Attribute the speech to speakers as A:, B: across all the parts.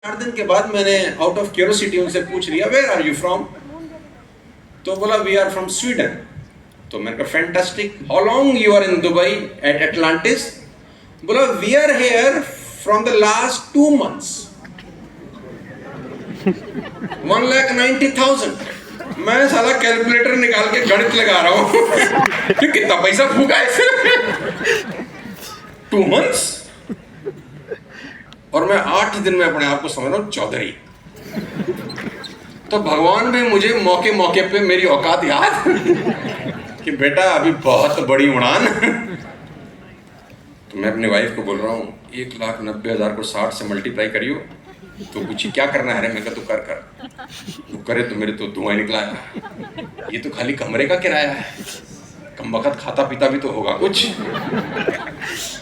A: 4 दिन के बाद मैंने आउट ऑफ क्यूरियोसिटी उनसे पूछ लिया वेयर आर यू फ्रॉम, तो बोला वी आर फ्रॉम स्वीडन। तो मैंने कहा fantastic, how long you are in Dubai at Atlantis? बोला we are here from the last 2 months, 1,90,000। मैं साला कैलकुलेटर निकाल के गणित लगा रहा हूं कि कितना पैसा फूका है 2 months, और मैं 8 दिन में अपने आप को समझ रहा हूं चौधरी। तो भगवान भी मुझे मौके मौके पे मेरी औकात याद कि बेटा अभी बहुत बड़ी उड़ान। तो मैं अपनी वाइफ को बोल रहा हूँ 1,90,000 को 60 से मल्टीप्लाई करियो, तो कुछ क्या करना है रे? मैं कहा तू कर वो करे तो मेरे तो धुआं निकला है, ये तो खाली कमरे का किराया है, कम वक्त खाता पीता भी तो होगा कुछ।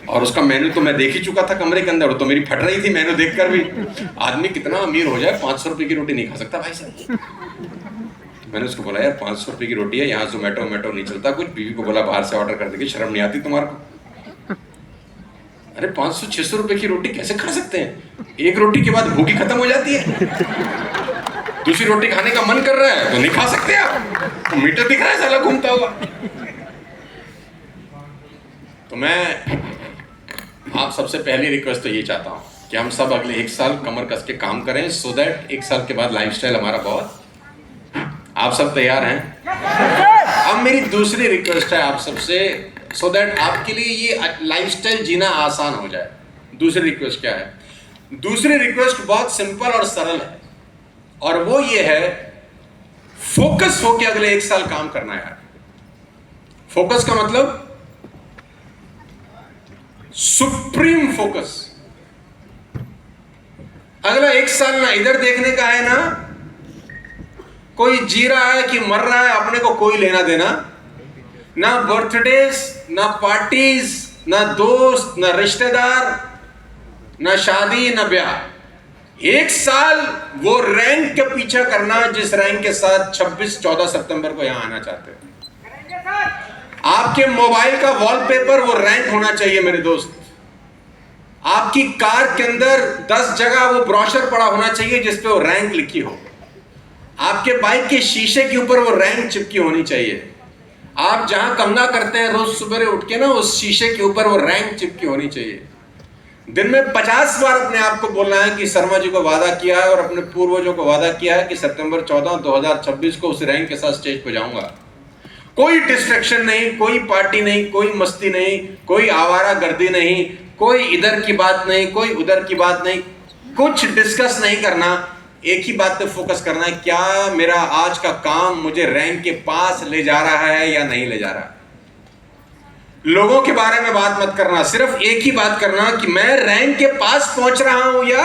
A: और उसका मेन्यू तो मैं देख ही चुका था कमरे के अंदर, तो मेरी फट रही थी मेन्यू देखकर भी। आदमी कितना अमीर हो जाए 500 रुपए की रोटी नहीं खा सकता भाई साहब। तो मैंने उसको बोला यार 500 रुपए की रोटी है, यहाँ जोमेटो नहीं चलता कुछ। बीवी को बोला बाहर से ऑर्डर कर देगी, शर्म नहीं आती तुम्हारे को? अरे 500-600 रुपए की रोटी कैसे खा सकते हैं? एक रोटी के बाद भूखी खत्म हो जाती है, दूसरी रोटी खाने का मन कर रहा है तो नहीं खा सकते आप, तो मीटर दिख रहा है साला घूमता हुआ। तो मैं आप सबसे पहली रिक्वेस्ट तो ये चाहता हूँ कि हम सब अगले 1 साल कमर कस के काम करें, सो दैट 1 साल के बाद लाइफस्टाइल हमारा बहुत। आप सब तैयार हैं? अब मेरी दूसरी रिक्वेस्ट है आप सबसे, सो दैट आपके लिए ये लाइफस्टाइल जीना आसान हो जाए। दूसरी रिक्वेस्ट क्या है? दूसरी रिक्वेस्ट बहुत सिंपल और सरल है, और वो ये है फोकस होके अगले 1 साल काम करना है यार। फोकस का मतलब सुप्रीम फोकस। अगला 1 साल ना इधर देखने का है, ना कोई जी रहा है कि मर रहा है, अपने को कोई लेना देना, ना बर्थडेज, ना पार्टीज, ना दोस्त, ना रिश्तेदार, ना शादी, ना ब्याह। 1 साल वो रैंक के पीछा करना जिस रैंक के साथ 26-14 सितंबर को यहां आना चाहते हैं। आपके मोबाइल का वॉलपेपर वो रैंक होना चाहिए मेरे दोस्त। आपकी कार के अंदर 10 जगह वो ब्रोशर पड़ा होना चाहिए जिस पे वो रैंक लिखी हो। आपके बाइक के शीशे के ऊपर वो रैंक चिपकी होनी चाहिए। आप जहां कंघा करते हैं रोज सुबह उठ के ना, उस शीशे के ऊपर वो रैंक चिपकी होनी चाहिए। दिन में 50 बार अपने आप को बोलना है कि शर्मा जी को वादा किया है और अपने पूर्वजों को वादा किया है कि सितंबर 14, 2026 को उस रैंक के साथ स्टेज पर जाऊंगा। कोई डिस्ट्रैक्शन नहीं, कोई पार्टी नहीं, कोई मस्ती नहीं, कोई आवारा गर्दी नहीं, कोई इधर की बात नहीं, कोई उधर की बात नहीं, कुछ डिस्कस नहीं करना। एक ही बात पे फोकस करना है, क्या मेरा आज का काम मुझे रैंक के पास ले जा रहा है या नहीं ले जा रहा है। लोगों के बारे में बात मत करना, सिर्फ एक ही बात करना कि मैं रैंक के पास पहुंच रहा हूं या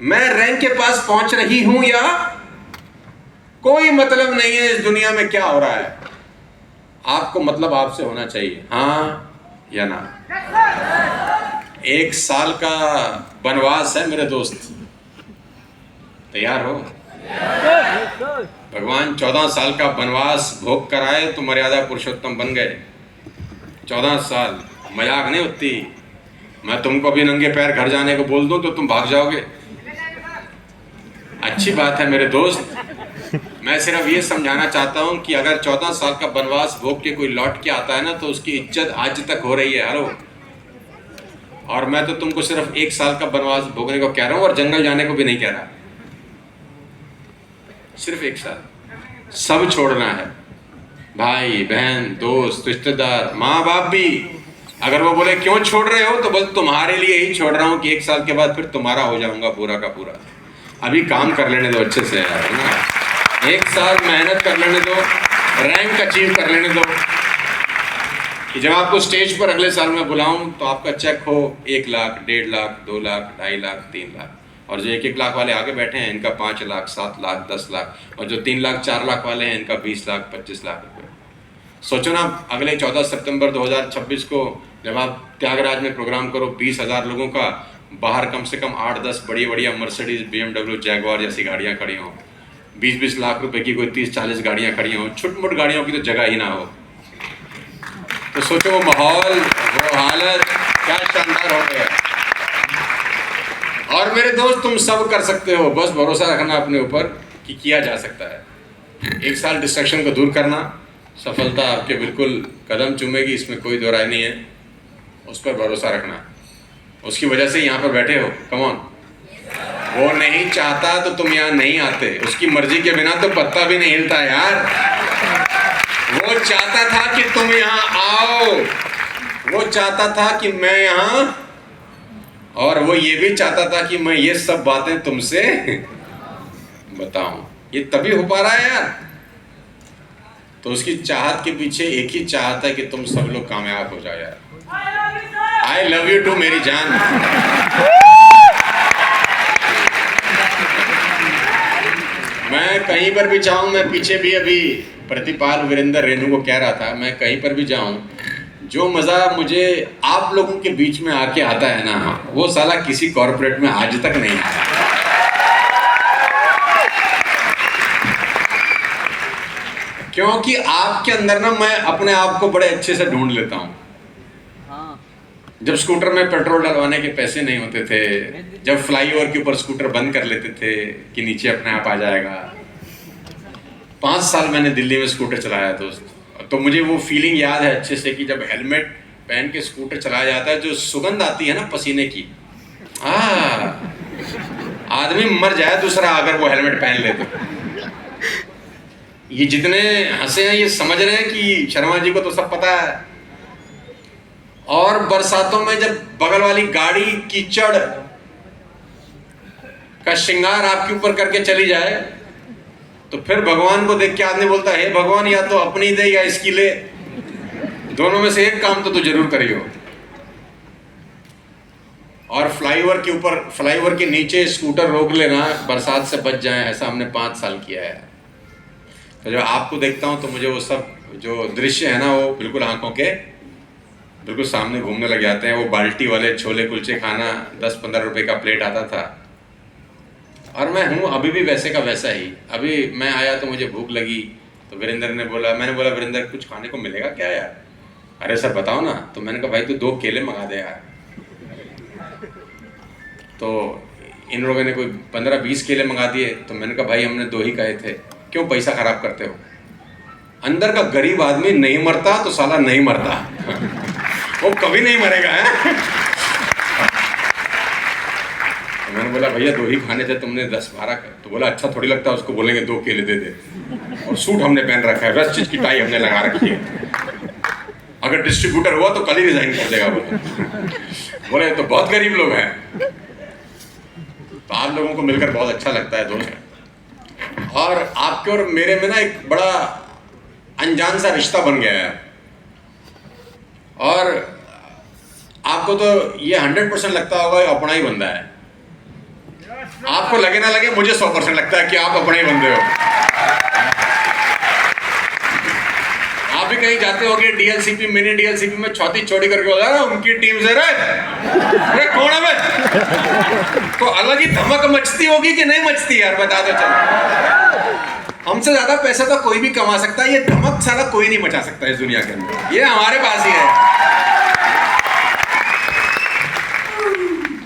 A: मैं रैंक के पास पहुंच रही हूं, या कोई मतलब नहीं है इस दुनिया में क्या हो रहा है। आपको मतलब आपसे होना चाहिए, हाँ या ना। 1 साल का वनवास है मेरे दोस्त, तैयार हो? भगवान 14 साल का वनवास भोग कर आए तो मर्यादा पुरुषोत्तम बन गए। 14 साल मजाक नहीं होती। मैं तुमको भी नंगे पैर घर जाने को बोल दूं तो तुम भाग जाओगे। अच्छी बात है मेरे दोस्त, मैं सिर्फ ये समझाना चाहता हूं कि अगर 14 साल का वनवास भोग के कोई लौट के आता है ना, तो उसकी इज्जत आज तक हो रही है। हेलो, और मैं तो तुमको सिर्फ 1 साल का वनवास भोगने को कह रहा हूं, और जंगल जाने को भी नहीं कह रहा। सिर्फ 1 साल सब छोड़ना है, भाई बहन, दोस्त, रिश्तेदार, माँ बाप भी। अगर वो बोले क्यों छोड़ रहे हो, तो बस तुम्हारे लिए ही छोड़ रहा हूं कि 1 साल के बाद फिर तुम्हारा हो जाऊंगा पूरा का पूरा। अभी काम कर लेने दो अच्छे से यार, ना 1 साल मेहनत कर लेने दो, रैंक अचीव कर लेने दो, कि जब आपको स्टेज पर अगले साल में बुलाऊं तो आपका चेक हो 1 लाख, 1.5 लाख, 2 लाख, 2.5 लाख, 3 लाख। और जो 1-1 लाख वाले आगे बैठे हैं इनका 5 लाख, 7 लाख, 10 लाख, और जो 3 लाख, 4 लाख वाले हैं इनका 20 लाख, 25 लाख रुपए। सोचो ना, अगले 14 सितंबर 2026 को जब आप त्यागराज में प्रोग्राम करो 20,000 लोगों का, बाहर कम से कम 8-10 बढ़िया मर्सिडीज, BMW, जैगवार जैसी गाड़ियाँ खड़ी हों, 20-20 लाख रुपए की कोई 30-40 गाड़ियाँ खड़ी हों, छुटमुट गाड़ियों की तो जगह ही ना हो। तो सोचो वो माहौल, वो हालत क्या शानदार हो गया। और मेरे दोस्त, तुम सब कर सकते हो, बस भरोसा रखना अपने ऊपर कि किया जा सकता है। 1 साल डिस्ट्रैक्शन को दूर करना, सफलता आपके बिल्कुल कदम चूमेगी, इसमें कोई दो राय नहीं है। उस पर भरोसा रखना, उसकी वजह से यहाँ पर बैठे हो। कम ऑन, वो नहीं चाहता तो तुम यहाँ नहीं आते, उसकी मर्जी के बिना तो पत्ता भी नहीं हिलता यार। वो चाहता था कि तुम यहाँ आओ, वो चाहता था कि मैं यहाँ, और वो ये भी चाहता था कि मैं ये सब बातें तुमसे बताऊं। ये तभी हो पा रहा है यार। तो उसकी चाहत के पीछे एक ही चाहत है कि तुम सब लोग कामयाब हो जाओ यार। आई लव यू टू मेरी जान। मैं कहीं पर भी जाऊं, मैं पीछे भी अभी प्रतिपाल वीरेंद्र रेणु को कह रहा था, मैं कहीं पर भी जाऊं, जो मज़ा मुझे आप लोगों के बीच में आके आता है ना, वो साला किसी कॉर्पोरेट में आज तक नहीं आया। क्योंकि आपके अंदर ना मैं अपने आप को बड़े अच्छे से ढूंढ लेता हूँ। जब स्कूटर में पेट्रोल डलवाने के पैसे नहीं होते थे, जब फ्लाईओवर के ऊपर स्कूटर बंद कर लेते थे कि नीचे अपने आप आ जाएगा। 5 साल मैंने दिल्ली में स्कूटर चलाया दोस्त, तो मुझे वो फीलिंग याद है अच्छे से कि जब हेलमेट पहन के स्कूटर चलाया जाता है, जो सुगंध आती है ना पसीने की, आदमी मर जाए दूसरा अगर वो हेलमेट पहन ले तो। ये जितने हंसे हैं ये समझ रहे हैं कि शर्मा जी को तो सब पता है। और बरसातों में जब बगल वाली गाड़ी कीचड़ का श्रृंगार आपके ऊपर करके चली जाए, तो फिर भगवान को देख के आदमी बोलता है, हे भगवान, या तो अपनी दे या इसकी ले, दोनों में से एक काम तो तू जरूर करियो। और फ्लाईओवर के ऊपर, फ्लाईओवर के नीचे स्कूटर रोक लेना, बरसात से बच जाए, ऐसा हमने 5 साल किया है। तो जब आपको देखता हूँ तो मुझे वो सब जो दृश्य है ना, वो बिल्कुल आंखों के बिल्कुल सामने घूमने लग जाते हैं। वो बाल्टी वाले छोले कुलचे खाना, 10-15 रुपए का प्लेट आता था, और मैं हूँ अभी भी वैसे का वैसा ही। अभी मैं आया तो मुझे भूख लगी, तो वीरेंद्र ने बोला, मैंने बोला वीरेंद्र कुछ खाने को मिलेगा क्या यार? अरे सर बताओ ना। तो मैंने कहा भाई तू 2 केले मंगा दे यार। तो इन लोगों ने कोई 15-20 केले मंगा दिए। तो मैंने कहा भाई हमने 2 ही कहे थे, क्यों पैसा खराब करते हो? अंदर का गरीब आदमी नहीं मरता तो साला नहीं मरता वो कभी नहीं मरेगा है। तो मैंने बोला भैया 2 ही खाने थे, तुमने 10-12। तो बोला अच्छा थोड़ी लगता है उसको बोलेंगे 2 केले दे दे। और सूट हमने पहन रखा है, वेस्ट चीज की टाई हमने लगा रखी है, अगर डिस्ट्रीब्यूटर हुआ तो कल ही रिजाइन कर देगा। बोले तो बहुत गरीब लोग हैं। तो आप लोगों को मिलकर बहुत अच्छा लगता है दोस्त। और आपके और मेरे में ना एक बड़ा अनजान सा रिश्ता बन गया है। और आपको तो ये 100% लगता होगा अपना ही बंदा है। आपको लगे ना लगे, मुझे 100% लगता है कि आप अपने ही बंदे हो। आप भी कहीं जाते होगे डीएलसीपी, मिनी डीएलसीपी में छाती चौड़ी करके बोला उनकी टीम से, रे कौन है मैं? तो अलग ही धमक मचती होगी कि नहीं मचती यार, बता दो। चलो, हमसे ज्यादा पैसा तो कोई भी कमा सकता है, ये धमक साला कोई नहीं मचा सकता इस दुनिया के अंदर, ये हमारे पास ही है।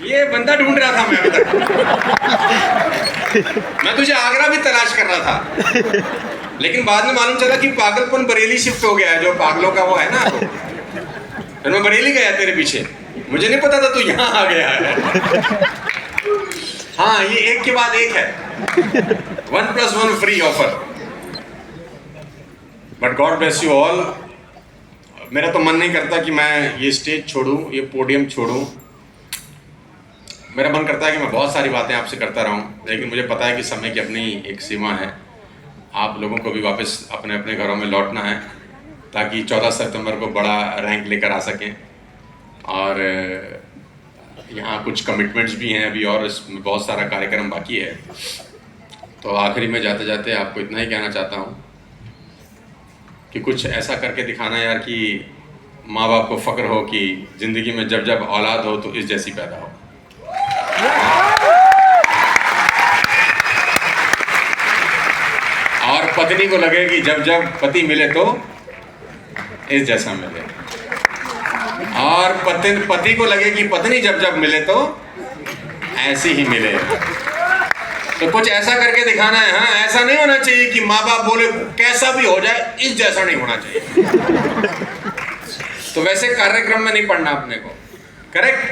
A: ये बंदा ढूंढ रहा था मैं अभी तक। मैं तुझे आगरा भी तलाश कर रहा था, लेकिन बाद में मालूम चला कि पागलपन बरेली शिफ्ट हो गया है, जो पागलों का वो है ना। फिर मैं बरेली गया तेरे पीछे, मुझे नहीं पता था तू यहाँ आ गया है। हाँ, ये एक के बाद एक है, 1+1 free offer. But God bless you all. मेरा तो मन नहीं करता कि मैं ये स्टेज छोड़ूं, ये पोडियम छोड़ूं। मेरा मन करता है कि मैं बहुत सारी बातें आपसे करता रहूं, लेकिन मुझे पता है कि समय की अपनी एक सीमा है। आप लोगों को भी वापस अपने अपने घरों में लौटना है, ताकि 14 सितंबर को बड़ा रैंक लेकर आ सकें। और यहाँ कुछ कमिटमेंट्स भी हैं अभी, और इसमें बहुत सारा कार्यक्रम बाकी है। तो आखिरी में जाते जाते आपको इतना ही कहना चाहता हूँ कि कुछ ऐसा करके दिखाना यार कि माँ बाप को फ़ख्र हो कि ज़िंदगी में जब जब औलाद हो तो इस जैसी पैदा हो। और पत्नी को लगे कि जब जब पति मिले तो इस जैसा मिले। और पति को लगे कि पत्नी जब जब मिले तो ऐसे ही मिले। तो कुछ ऐसा करके दिखाना है। हाँ, ऐसा नहीं होना चाहिए कि माँ बाप बोले कैसा भी हो जाए, इस जैसा नहीं होना चाहिए। तो वैसे कार्यक्रम में नहीं पढ़ना अपने को, करेक्ट।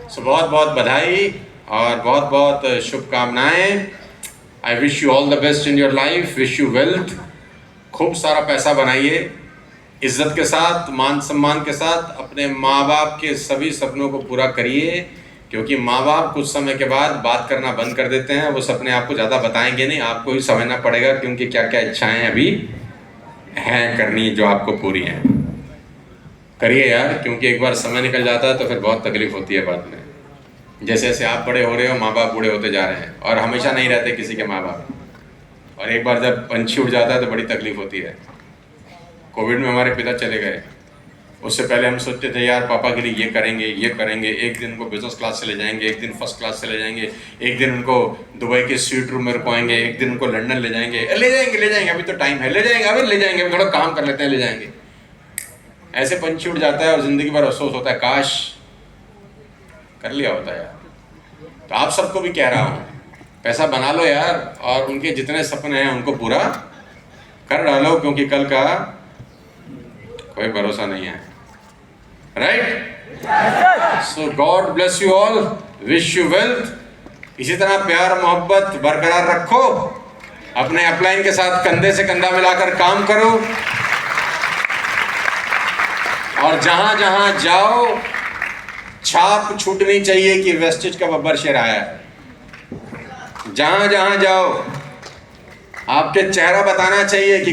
A: सो बहुत बहुत बधाई और बहुत बहुत शुभकामनाएं। I wish you all the best in your life, wish you wealth. खूब सारा पैसा बनाइए, इज्जत के साथ, मान सम्मान के साथ अपने माँ बाप के सभी सपनों को पूरा करिए, क्योंकि माँ बाप कुछ समय के बाद बात करना बंद कर देते हैं। वो सपने आपको ज़्यादा बताएंगे नहीं, आपको ही समझना पड़ेगा क्योंकि क्या क्या इच्छाएं अभी हैं करनी जो आपको पूरी हैं। करिए यार, क्योंकि एक बार समय निकल जाता है तो फिर बहुत तकलीफ होती है बाद में। जैसे जैसे आप बड़े हो रहे हो, माँ बाप बूढ़े होते जा रहे हैं, और हमेशा नहीं रहते किसी के माँ बाप। और एक बार जब पंछी उड़ जाता है तो बड़ी तकलीफ होती है। कोविड में हमारे पिता चले गए, उससे पहले हम सोचते थे यार पापा के लिए ये करेंगे ये करेंगे, एक दिन उनको बिजनेस क्लास से ले जाएंगे, एक दिन फर्स्ट क्लास से ले जाएंगे, एक दिन उनको दुबई के स्वीट रूम में रुकवाएंगे, एक दिन उनको लंदन ले जाएंगे, अभी तो टाइम है, ले जाएंगे, अभी थोड़ा काम कर लेते हैं, ले जाएंगे। ऐसे पंछी उड़ जाता है और ज़िंदगी भर अफसोस होता है, काश कर लिया होता है यार। तो आप सबको भी कह रहा हूँ, पैसा बना लो यार, और उनके जितने सपने हैं उनको पूरा कर डालो, क्योंकि कल का कोई भरोसा नहीं है, right. So God bless you all, wish you wealth. इसी तरह प्यार मोहब्बत बरकरार रखो, अपने अपलाइन के साथ कंधे से कंधा मिलाकर काम करो, और जहां जहां जाओ छाप छूटनी चाहिए कि वेस्टेज का बब्बर शेर आया है। जहां जहां जाओ आपके चेहरा बताना चाहिए कि